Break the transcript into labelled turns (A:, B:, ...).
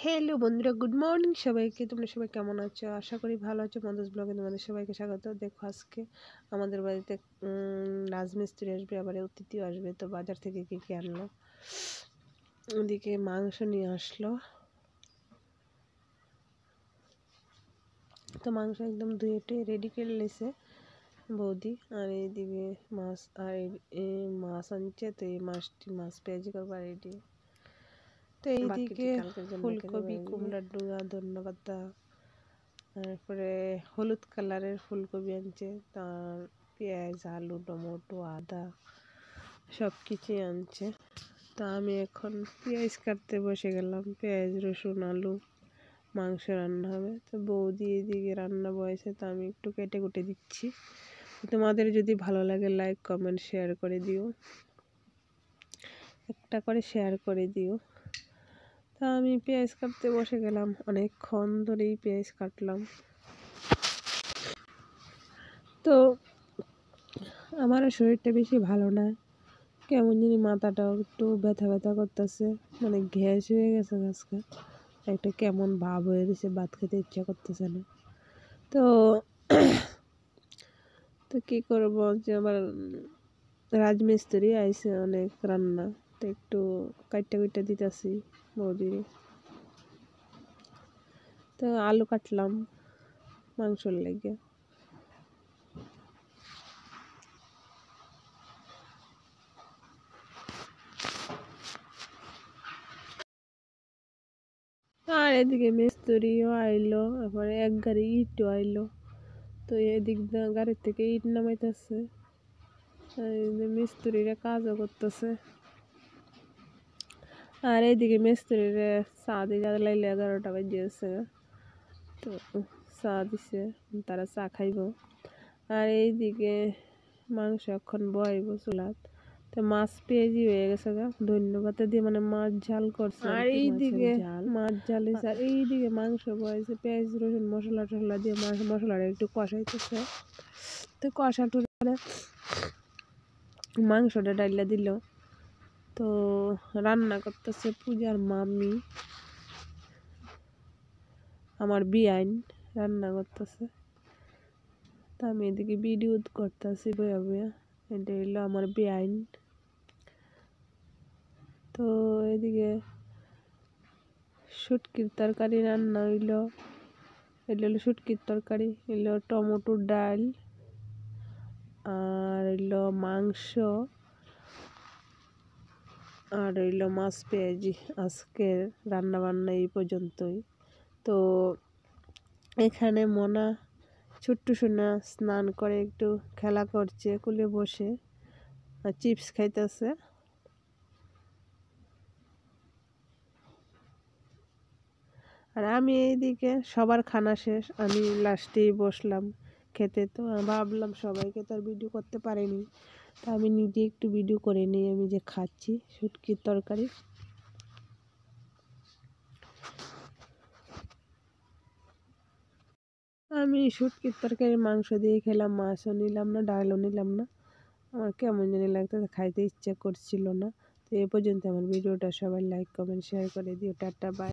A: Hello বন্ধুরা, good morning সবাইকে। তোমরা সবাই কেমন আছো? আশা করি ভালো আছো। মন্দস ব্লগে তোমাদের সবাইকে স্বাগত। দেখো, আজকে আমাদের বাড়িতে রাজমিস্ত্রি আসবে, আবার অতিথিও আসবে। তো বাজার থেকে কী কী আনলো, ওদিকে মাংস নিয়ে আসলো। তো মাংস একদম ধুয়ে টুয়ে রেডি করে নিয়েছে বৌদি। আর এইদিকে মাছ, আর মাছ আনছে। তো এই মাছ পেঁয়াজি করবার রেডি। তো এইদিকে ফুলকপি, কুমড়ার ডুগা, ধন্যবাদ। তারপরে হলুদ কালারের ফুলকপি আনছে, তার পেঁয়াজ, আলু, টমেটো, আদা সব কিছুই আনছে। তা আমি এখন পেঁয়াজ কাটতে বসে গেলাম। পেঁয়াজ, রসুন, আলু, মাংস রান্না হবে। তো বৌদি এদিকে রান্না বয়েছে, তো আমি একটু কেটে কুটে দিচ্ছি। তোমাদের যদি ভালো লাগে লাইক, কমেন্ট, শেয়ার করে দিও, একটা করে শেয়ার করে দিও। তা আমি পেঁয়াজ কাটতে বসে গেলাম, অনেকক্ষণ ধরেই পেঁয়াজ কাটলাম। তো আমারও শরীরটা বেশি ভালো না, কেমন জানি মাথাটাও একটু ব্যথা ব্যথা করতেছে, মানে গ্যাস হয়ে গেছে আজকে, একটা কেমন ভাব হয়ে গেছে, ভাত খেতে ইচ্ছা করতেছে না। তো তো কী করবো, যে আবার রাজমিস্ত্রি আইসে অনেক রান্না, তো একটু কাইটা কুইটা দিতেছি বৌদির। তো আলু কাটলাম মাংসর লেগে। আর এদিকে মিস্ত্রিও আইলো, তারপরে এক গাড়ি ইটও আইলো। তো এদিক গাড়ির থেকে ইট নামাইতেছে, মিস্ত্রিরা কাজও করতেছে। আর এইদিকে মিস্ত্রিরা চা দিয়ে লাইলে 11টা বাজে গেছে। তো চা দিছে, তারা চা খাইব। আর এইদিকে মাংস এখন বয়াইব চুলাত। তো মাছ পেঁয়াজি হয়ে গেছে গা, ধন্যবাদ দিয়ে মানে মাছ ঝাল করছে। আর এইদিকে মাছ ঝাল হয়েছে, আর এইদিকে মাংস বয়েছে। পেঁয়াজ, রসুন, মশলা টশলা দিয়ে মশলাটা একটু কষাইতেছে। তো কষাটুর পরে মাংসটা ডাইলা দিল। তো রান্না করতেছে পূজার মামি, আমার বিয়াইন রান্না করতেছে। তা আমি এদিকে ভিডিও করতেছি বয়া বয়া। এটা হইলো আমার বিয়াইন। তো এদিকে শুটকির তরকারি রান্না হইলো। এটা হলো শুটকির তরকারি, হইলো টমেটোর ডাল, আর হইলো মাংস, আর হইলো মাছ পেঁয়াজি। আজকের রান্না বান্না এই পর্যন্তই। তো এখানে মোনা ছোট্ট সোনা স্নান করে একটু খেলা করছে কুলে বসে, আর চিপস খাইতেছে। আর আমি এইদিকে সবার খানা শেষ, আমি লাস্টেই বসলাম খেতে। তো ভাবলাম সবাইকে তো আর ভিডিও করতে পারিনি, তা আমি নিজে একটু ভিডিও করে নিই আমি যে খাচ্ছি শুটকির তরকারি। আমি শুটকির তরকারি মাংস দিয়ে খেলাম, মাছও নিলাম না, ডালও নিলাম না। আমার কেমন জানি লাগতেছে, খাইতে ইচ্ছা করছিল না। তো এ পর্যন্ত আমার ভিডিওটা, সবাই লাইক, কমেন্ট, শেয়ার করে দিও। Tata, by.